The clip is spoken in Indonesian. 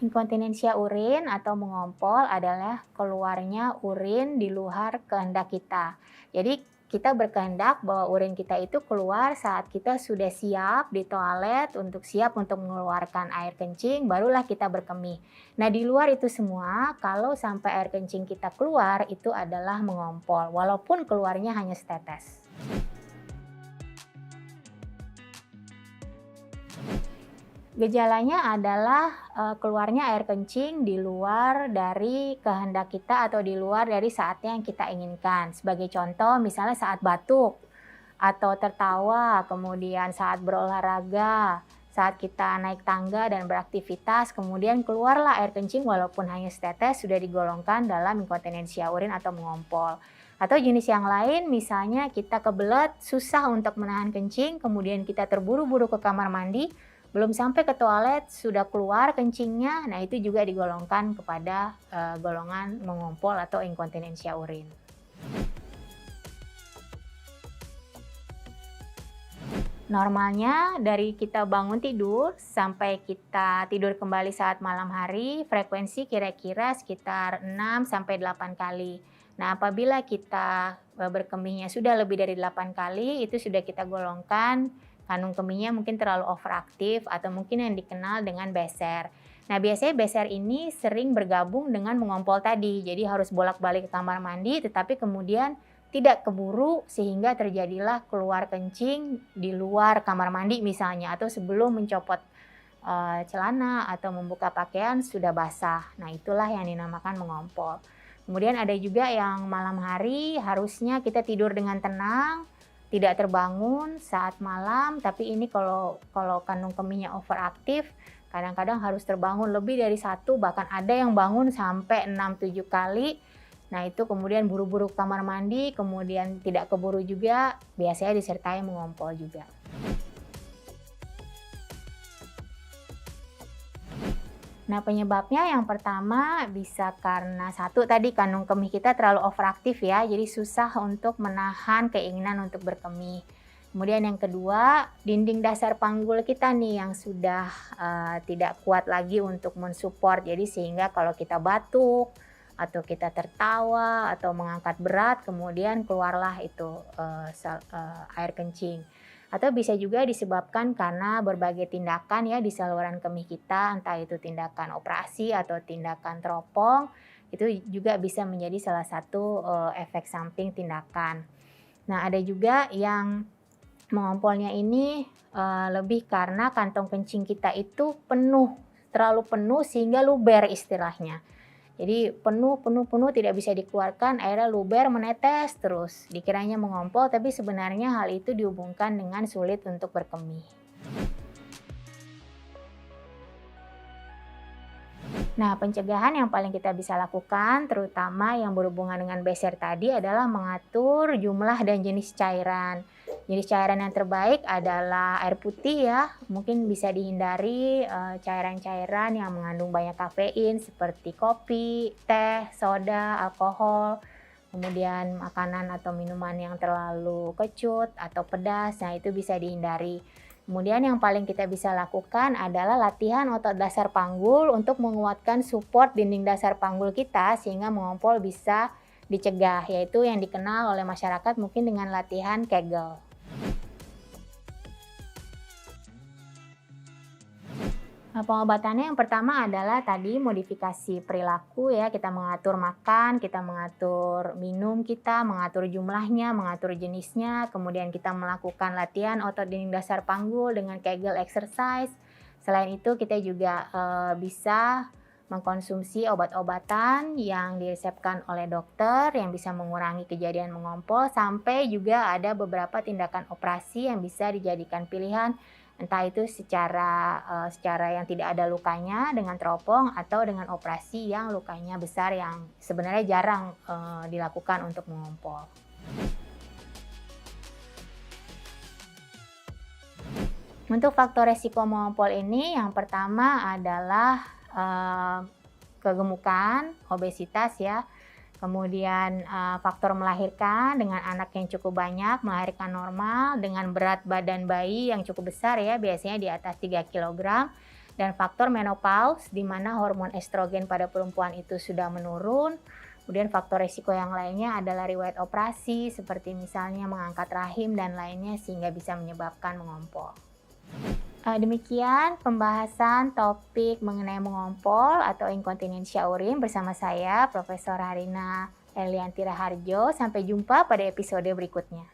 Inkontinensia urin atau mengompol adalah keluarnya urin di luar kehendak kita. Jadi kita berkehendak bahwa urin kita itu keluar saat kita sudah siap di toilet siap untuk mengeluarkan air kencing, barulah kita berkemih. Nah, di luar itu semua, kalau sampai air kencing kita keluar, itu adalah mengompol, walaupun keluarnya hanya setetes. Gejalanya adalah, keluarnya air kencing di luar dari kehendak kita atau di luar dari saatnya yang kita inginkan. Sebagai contoh misalnya saat batuk, atau tertawa, kemudian saat berolahraga, saat kita naik tangga dan beraktivitas, kemudian keluarlah air kencing walaupun hanya setetes sudah digolongkan dalam inkontinensia urin atau mengompol. Atau jenis yang lain misalnya kita kebelet, susah untuk menahan kencing, kemudian kita terburu-buru ke kamar mandi, belum sampai ke toilet sudah keluar kencingnya, nah itu juga digolongkan kepada, golongan mengompol atau inkontinensia urin. Normalnya dari kita bangun tidur sampai kita tidur kembali saat malam hari, frekuensi kira-kira sekitar 6 sampai 8 kali. Nah, apabila kita, berkemihnya sudah lebih dari 8 kali, itu sudah kita golongkan kandung kemihnya mungkin terlalu overaktif atau mungkin yang dikenal dengan beser. Nah, biasanya beser ini sering bergabung dengan mengompol tadi, jadi harus bolak-balik ke kamar mandi, tetapi kemudian tidak keburu sehingga terjadilah keluar kencing di luar kamar mandi misalnya atau sebelum mencopot, celana atau membuka pakaian sudah basah. Nah, itulah yang dinamakan mengompol. Kemudian ada juga yang malam hari harusnya kita tidur dengan tenang, tidak terbangun saat malam, tapi ini kalau kandung kemihnya overaktif, kadang-kadang harus terbangun lebih dari satu, bahkan ada yang bangun sampai 6, 7 kali. Nah, itu kemudian buru-buru ke kamar mandi, kemudian tidak keburu juga, biasanya disertai mengompol juga. Nah, penyebabnya yang pertama bisa karena satu tadi kandung kemih kita terlalu overaktif ya, jadi susah untuk menahan keinginan untuk berkemih. Kemudian yang kedua, dinding dasar panggul kita nih yang sudah, tidak kuat lagi untuk mensupport, jadi sehingga kalau kita batuk, atau kita tertawa, atau mengangkat berat, kemudian keluarlah itu, air kencing. Atau bisa juga disebabkan karena berbagai tindakan ya di saluran kemih kita, entah itu tindakan operasi atau tindakan teropong, itu juga bisa menjadi salah satu, efek samping tindakan. Nah, ada juga yang mengompolnya ini, lebih karena kantong kencing kita itu penuh, terlalu penuh sehingga luber istilahnya. Jadi penuh penuh penuh tidak bisa dikeluarkan, akhirnya luber menetes terus. Dikiranya mengompol, tapi sebenarnya hal itu dihubungkan dengan sulit untuk berkemih. Nah, pencegahan yang paling kita bisa lakukan, terutama yang berhubungan dengan beser tadi adalah mengatur jumlah dan jenis cairan. Jenis cairan yang terbaik adalah air putih ya, mungkin bisa dihindari cairan-cairan yang mengandung banyak kafein seperti kopi, teh, soda, alkohol, kemudian makanan atau minuman yang terlalu kecut atau pedas, nah itu bisa dihindari. Kemudian yang paling kita bisa lakukan adalah latihan otot dasar panggul untuk menguatkan support dinding dasar panggul kita sehingga mengompol bisa dicegah, yaitu yang dikenal oleh masyarakat mungkin dengan latihan Kegel. Nah, pengobatannya yang pertama adalah tadi modifikasi perilaku ya, kita mengatur makan, kita mengatur minum kita, mengatur jumlahnya, mengatur jenisnya, kemudian kita melakukan latihan otot dinding dasar panggul dengan Kegel exercise. Selain itu kita juga bisa mengkonsumsi obat-obatan yang diresepkan oleh dokter yang bisa mengurangi kejadian mengompol, sampai juga ada beberapa tindakan operasi yang bisa dijadikan pilihan. Entah itu secara yang tidak ada lukanya dengan teropong atau dengan operasi yang lukanya besar yang sebenarnya jarang, dilakukan untuk mengompol. Untuk faktor resiko mengompol ini yang pertama adalah, kegemukan, obesitas ya. Kemudian, faktor melahirkan dengan anak yang cukup banyak, melahirkan normal dengan berat badan bayi yang cukup besar ya, biasanya di atas 3 kilogram. Dan faktor menopause, di mana hormon estrogen pada perempuan itu sudah menurun. Kemudian faktor risiko yang lainnya adalah riwayat operasi, seperti misalnya mengangkat rahim dan lainnya sehingga bisa menyebabkan mengompol. Demikian pembahasan topik mengenai mengompol atau inkontinensia urin bersama saya, Profesor Harina Elianti Raharjo. Sampai jumpa pada episode berikutnya.